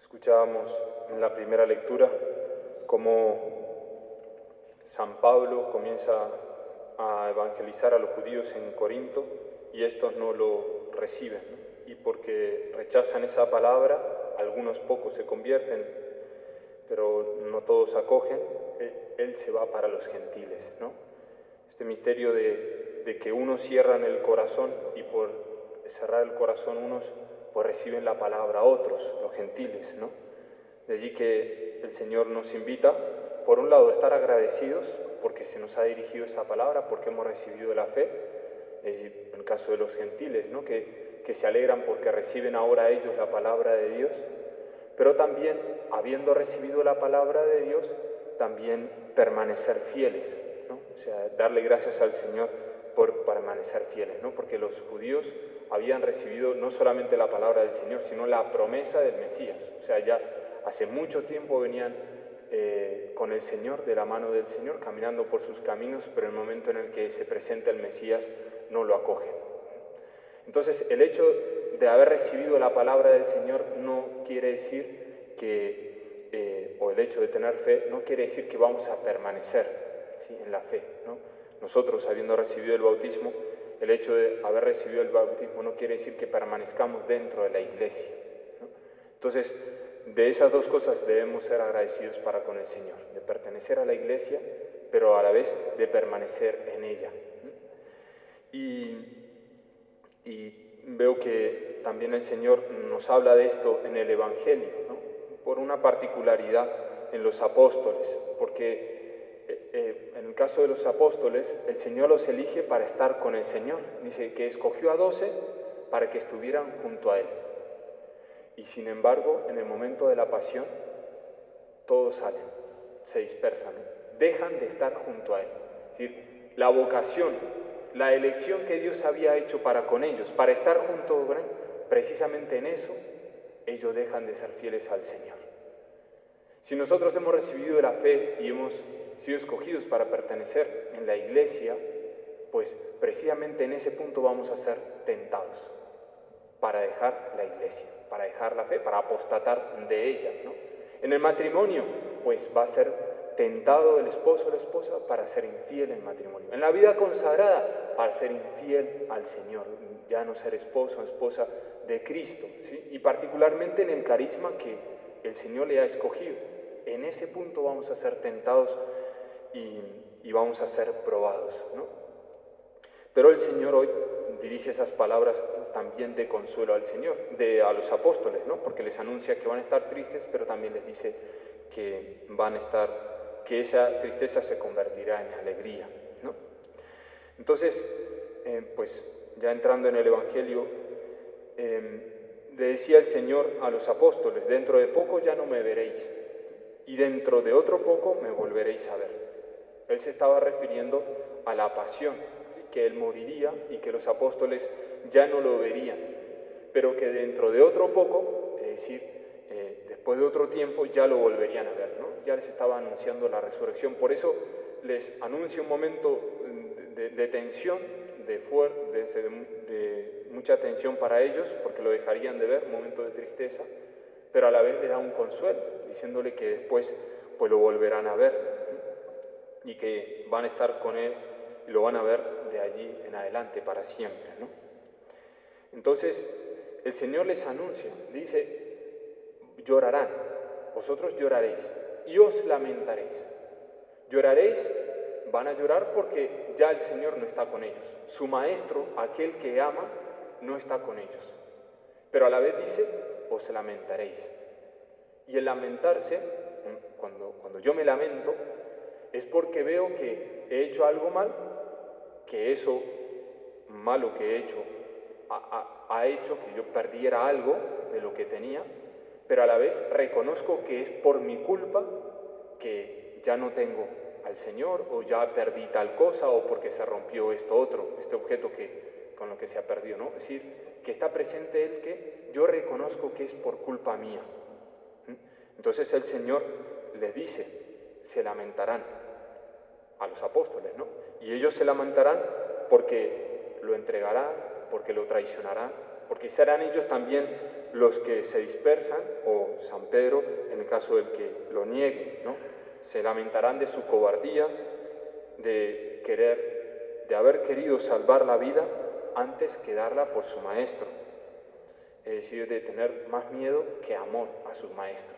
Escuchábamos en la primera lectura cómo San Pablo comienza a evangelizar a los judíos en Corinto y estos no lo reciben, ¿no? Y porque rechazan esa palabra, algunos pocos se convierten, pero no todos acogen, él se va para los gentiles, ¿no? Este misterio de que unos cierran el corazón y por cerrar el corazón unos pues reciben la palabra a otros, los gentiles, ¿no? De allí que el Señor nos invita, por un lado, a estar agradecidos porque se nos ha dirigido esa palabra, porque hemos recibido la fe, es decir, en el caso de los gentiles, ¿no? que se alegran porque reciben ahora ellos la palabra de Dios, pero también, habiendo recibido la palabra de Dios, también permanecer fieles, ¿no? O sea, darle gracias al Señor por permanecer fieles, ¿no? Porque los judíos habían recibido no solamente la palabra del Señor, sino la promesa del Mesías. O sea, ya hace mucho tiempo venían con el Señor, de la mano del Señor, caminando por sus caminos, pero en el momento en el que se presenta el Mesías no lo acogen. Entonces, el hecho de haber recibido la palabra del Señor no quiere decir que, o el hecho de tener fe, no quiere decir que vamos a permanecer, ¿sí?, en la fe, ¿no? Nosotros, habiendo recibido el bautismo, el hecho de haber recibido el bautismo no quiere decir que permanezcamos dentro de la iglesia, ¿no? Entonces, de esas dos cosas debemos ser agradecidos para con el Señor, de pertenecer a la iglesia, pero a la vez de permanecer en ella, ¿no? Y veo que también el Señor nos habla de esto en el Evangelio, ¿no? Por una particularidad en los apóstoles, porque en el caso de los apóstoles, el Señor los elige para estar con el Señor. Dice que escogió a 12 para que estuvieran junto a Él. Y sin embargo, en el momento de la pasión, todos salen, se dispersan, ¿no? Dejan de estar junto a Él. Es decir, la vocación, la elección que Dios había hecho para con ellos, para estar junto a Él, precisamente en eso, ellos dejan de ser fieles al Señor. Si nosotros hemos recibido la fe y hemos sido escogidos para pertenecer en la iglesia, pues precisamente en ese punto vamos a ser tentados para dejar la iglesia, para dejar la fe, para apostatar de ella, ¿no? En el matrimonio, pues va a ser tentado el esposo o la esposa para ser infiel en matrimonio. En la vida consagrada, para ser infiel al Señor, ya no ser esposo o esposa de Cristo, ¿sí? Y particularmente en el carisma que el Señor le ha escogido. En ese punto vamos a ser tentados y vamos a ser probados, ¿no? Pero el Señor hoy dirige esas palabras también de consuelo al Señor, a los apóstoles, ¿no? Porque les anuncia que van a estar tristes, pero también les dice que que esa tristeza se convertirá en alegría, ¿no? Entonces, pues ya entrando en el Evangelio, le decía el Señor a los apóstoles: dentro de poco ya no me veréis, y dentro de otro poco me volveréis a ver. Él se estaba refiriendo a la pasión, ¿sí?, que Él moriría y que los apóstoles ya no lo verían, pero que dentro de otro poco, es decir, después de otro tiempo, ya lo volverían a ver, ¿no? Ya les estaba anunciando la resurrección. Por eso les anuncia un momento de tensión, de mucha tensión para ellos, porque lo dejarían de ver, un momento de tristeza, pero a la vez le da un consuelo, diciéndole que después pues lo volverán a ver, ¿no? Y que van a estar con Él y lo van a ver de allí en adelante para siempre, ¿no? Entonces, el Señor les anuncia, dice: llorarán, vosotros lloraréis y os lamentaréis. Lloraréis, van a llorar porque ya el Señor no está con ellos. Su Maestro, aquel que ama, no está con ellos. Pero a la vez dice: os lamentaréis. Y el lamentarse, cuando yo me lamento, es porque veo que he hecho algo mal, que eso malo que he hecho ha hecho que yo perdiera algo de lo que tenía, pero a la vez reconozco que es por mi culpa que ya no tengo al Señor, o ya perdí tal cosa, o porque se rompió esto otro, este objeto con lo que se ha perdido, ¿no? Es decir, que está presente Él, que yo reconozco que es por culpa mía. Entonces el Señor les dice: se lamentarán a los apóstoles, ¿no? Y ellos se lamentarán porque lo entregarán, porque lo traicionarán, porque serán ellos también los que se dispersan, o San Pedro, en el caso del que lo niegue, ¿no? Se lamentarán de su cobardía, de haber querido salvar la vida antes que darla por su maestro, es decir, de tener más miedo que amor a su maestro.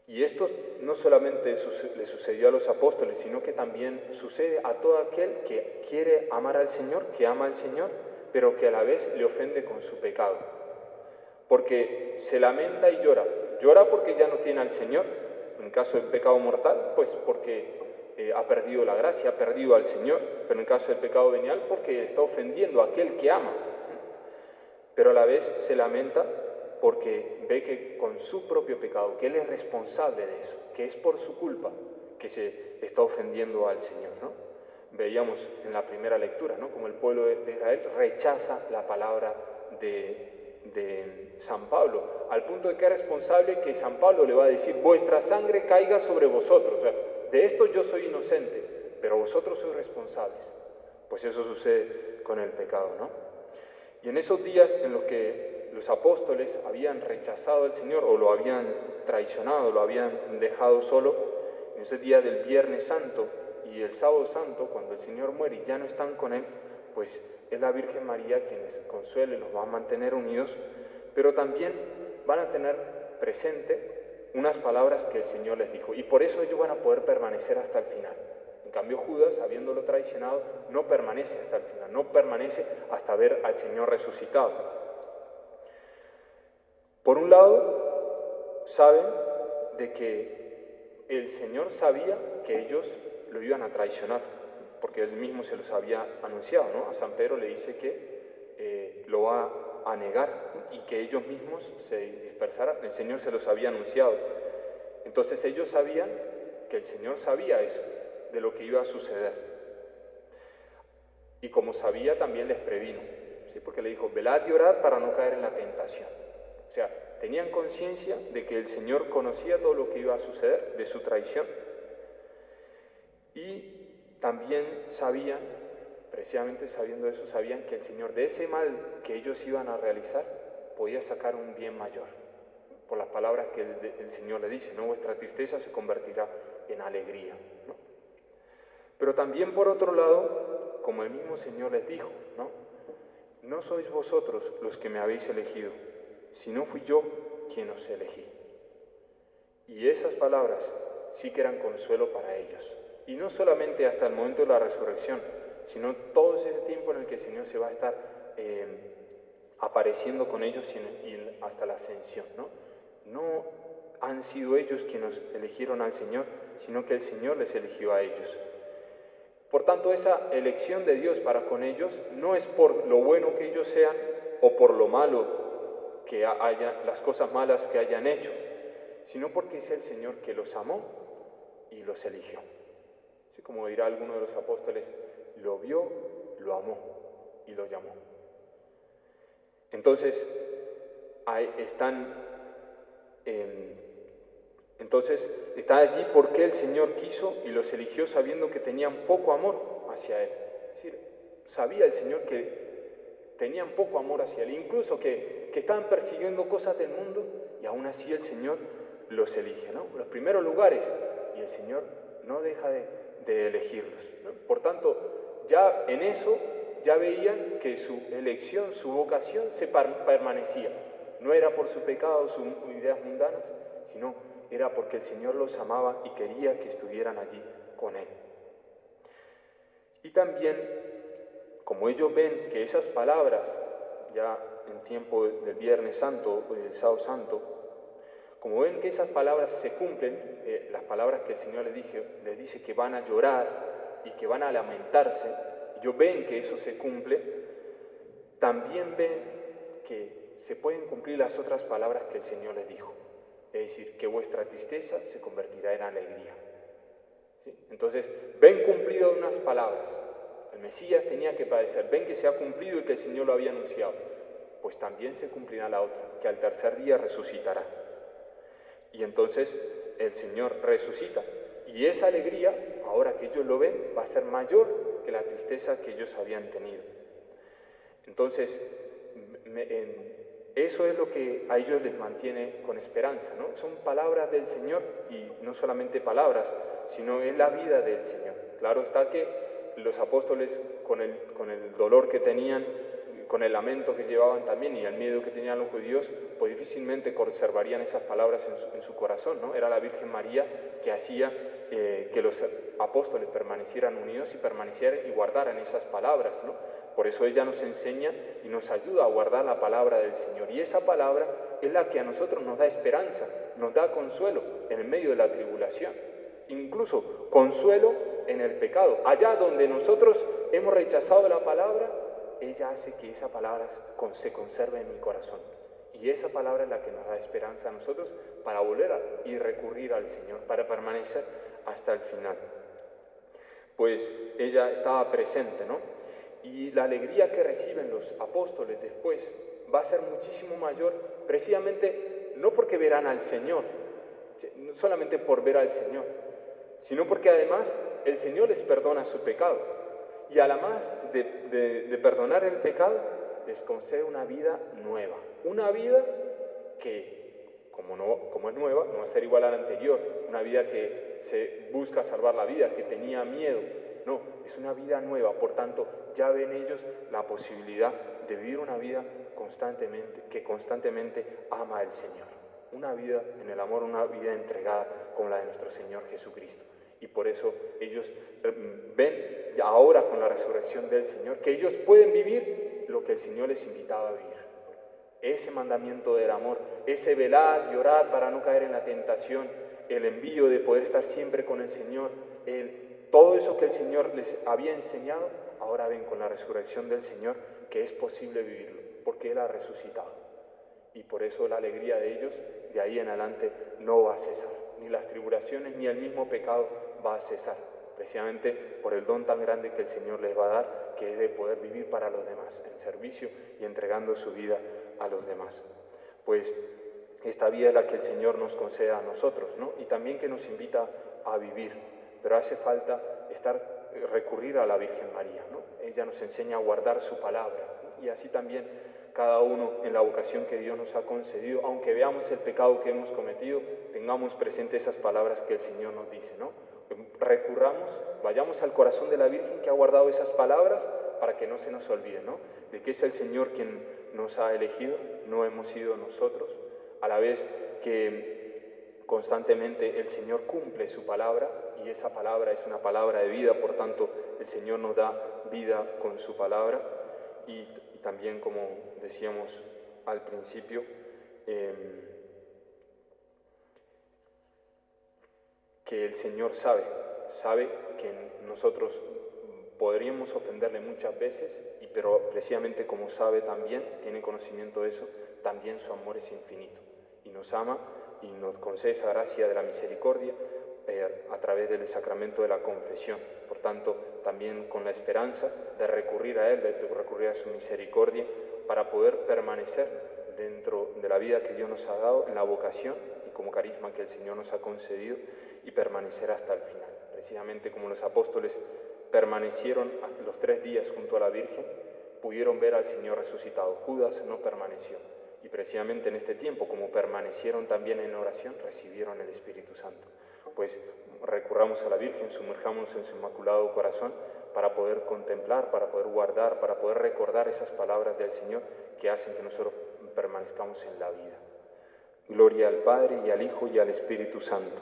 Y esto no solamente le sucedió a los apóstoles, sino que también sucede a todo aquel que quiere amar al Señor, que ama al Señor, pero que a la vez le ofende con su pecado. Porque se lamenta y llora. Llora porque ya no tiene al Señor, en el caso del pecado mortal, pues porque ha perdido la gracia, ha perdido al Señor, pero en el caso del pecado venial, porque está ofendiendo a aquel que ama. Pero a la vez se lamenta porque ve que con su propio pecado, que Él es responsable de eso, que es por su culpa que se está ofendiendo al Señor, ¿no? Veíamos en la primera lectura, ¿no?, como el pueblo de Israel rechaza la palabra de San Pablo, al punto de que es responsable que San Pablo le va a decir: vuestra sangre caiga sobre vosotros. O sea, de esto yo soy inocente, pero vosotros sois responsables. Pues eso sucede con el pecado, ¿no? Y en esos días en los que los apóstoles habían rechazado al Señor, o lo habían traicionado, lo habían dejado solo, en ese día del Viernes Santo y el Sábado Santo, cuando el Señor muere y ya no están con Él, pues es la Virgen María quien les consuela y los va a mantener unidos, pero también van a tener presente unas palabras que el Señor les dijo, y por eso ellos van a poder permanecer hasta el final. En cambio, Judas, habiéndolo traicionado, no permanece hasta el final, no permanece hasta ver al Señor resucitado. Por un lado, saben de que el Señor sabía que ellos lo iban a traicionar, porque Él mismo se los había anunciado, ¿no? A San Pedro le dice que lo va a negar y que ellos mismos se dispersaran. El Señor se los había anunciado. Entonces ellos sabían que el Señor sabía eso, de lo que iba a suceder. Y como sabía, también les previno, ¿sí? Porque le dijo: velad y orad para no caer en la tentación. O sea, tenían conciencia de que el Señor conocía todo lo que iba a suceder, de su traición. Y también sabían, precisamente sabiendo eso, sabían que el Señor, de ese mal que ellos iban a realizar, podía sacar un bien mayor. Por las palabras que el Señor le dice, ¿no? Vuestra tristeza se convertirá en alegría, ¿no? Pero también, por otro lado, como el mismo Señor les dijo, ¿no? No sois vosotros los que me habéis elegido, sino fui yo quien os elegí. Y esas palabras sí que eran consuelo para ellos. Y no solamente hasta el momento de la resurrección, sino todo ese tiempo en el que el Señor se va a estar apareciendo con ellos y hasta la ascensión, ¿no? No han sido ellos quienes eligieron al Señor, sino que el Señor les eligió a ellos. Por tanto, esa elección de Dios para con ellos no es por lo bueno que ellos sean o por lo malo que las cosas malas que hayan hecho, sino porque es el Señor que los amó y los eligió. Así como dirá alguno de los apóstoles, lo vio, lo amó y lo llamó. Entonces, está allí porque el Señor quiso y los eligió sabiendo que tenían poco amor hacia Él. Es decir, sabía el Señor que tenían poco amor hacia Él, incluso que estaban persiguiendo cosas del mundo, y aún así el Señor los elige, ¿no? Los primeros lugares, y el Señor no deja de elegirlos, ¿no? Por tanto, ya en eso ya veían que su elección, su vocación se permanecía. No era por su pecado, sus ideas mundanas, sino era porque el Señor los amaba y quería que estuvieran allí con Él. Y también, como ellos ven que esas palabras, ya en tiempo del Viernes Santo o del Sábado Santo, como ven que esas palabras se cumplen, las palabras que el Señor les dice que van a llorar y que van a lamentarse, ellos ven que eso se cumple, también ven que se pueden cumplir las otras palabras que el Señor les dijo. Es decir, que vuestra tristeza se convertirá en alegría. ¿Sí? Entonces, ven cumplido unas palabras. El Mesías tenía que padecer. Ven que se ha cumplido y que el Señor lo había anunciado. Pues también se cumplirá la otra, que al tercer día resucitará. Y entonces el Señor resucita. Y esa alegría, ahora que ellos lo ven, va a ser mayor que la tristeza que ellos habían tenido. Entonces, eso es lo que a ellos les mantiene con esperanza, ¿no? Son palabras del Señor, y no solamente palabras, sino es la vida del Señor. Claro está que los apóstoles, con el dolor que tenían, con el lamento que llevaban también y el miedo que tenían los judíos, pues difícilmente conservarían esas palabras en su corazón, ¿no? Era la Virgen María que hacía que los apóstoles permanecieran unidos y permanecieran y guardaran esas palabras, ¿no? Por eso ella nos enseña y nos ayuda a guardar la palabra del Señor. Y esa palabra es la que a nosotros nos da esperanza, nos da consuelo en el medio de la tribulación. Incluso consuelo en el pecado. Allá donde nosotros hemos rechazado la palabra, ella hace que esa palabra se conserve en mi corazón. Y esa palabra es la que nos da esperanza a nosotros para volver y recurrir al Señor, para permanecer hasta el final. Pues ella estaba presente, ¿no? Y la alegría que reciben los apóstoles después va a ser muchísimo mayor, precisamente no porque verán al Señor, no solamente por ver al Señor, sino porque además el Señor les perdona su pecado. Y además de perdonar el pecado, les concede una vida nueva. Una vida que, como es nueva, no va a ser igual a la anterior. Una vida que se busca salvar la vida, que tenía miedo. No, es una vida nueva. Por tanto, ya ven ellos la posibilidad de vivir una vida que constantemente ama al Señor. Una vida en el amor, una vida entregada como la de nuestro Señor Jesucristo. Y por eso ellos ven ahora con la resurrección del Señor que ellos pueden vivir lo que el Señor les invitaba a vivir. Ese mandamiento del amor, ese velar y orar para no caer en la tentación, el envío de poder estar siempre con el Señor, todo eso que el Señor les había enseñado, ahora ven con la resurrección del Señor que es posible vivirlo, porque Él ha resucitado. Y por eso la alegría de ellos, de ahí en adelante, no va a cesar. Ni las tribulaciones, ni el mismo pecado va a cesar. Precisamente por el don tan grande que el Señor les va a dar, que es de poder vivir para los demás, en servicio y entregando su vida a los demás. Pues esta vida es la que el Señor nos concede a nosotros, ¿no? Y también que nos invita a vivir. Pero hace falta recurrir a la Virgen María, ¿no? Ella nos enseña a guardar su palabra, ¿no? Y así también cada uno en la vocación que Dios nos ha concedido, aunque veamos el pecado que hemos cometido, tengamos presente esas palabras que el Señor nos dice, ¿no? Recurramos, vayamos al corazón de la Virgen que ha guardado esas palabras para que no se nos olvide, ¿no? De que es el Señor quien nos ha elegido, no hemos sido nosotros, a la vez que constantemente el Señor cumple su palabra y esa palabra es una palabra de vida, por tanto el Señor nos da vida con su palabra y también, como decíamos al principio, que el Señor sabe que nosotros podríamos ofenderle muchas veces, pero precisamente como sabe también, tiene conocimiento de eso, también su amor es infinito y nos ama y nos concede esa gracia de la misericordia a través del sacramento de la confesión. Por tanto, también con la esperanza de recurrir a Él, de recurrir a su misericordia para poder permanecer dentro de la vida que Dios nos ha dado, en la vocación y como carisma que el Señor nos ha concedido y permanecer hasta el final. Precisamente como los apóstoles permanecieron hasta los 3 días junto a la Virgen, pudieron ver al Señor resucitado. Judas no permaneció. Y precisamente en este tiempo, como permanecieron también en oración, recibieron el Espíritu Santo. Pues recurramos a la Virgen, sumerjamos en su inmaculado corazón para poder contemplar, para poder guardar, para poder recordar esas palabras del Señor que hacen que nosotros permanezcamos en la vida. Gloria al Padre, y al Hijo, y al Espíritu Santo.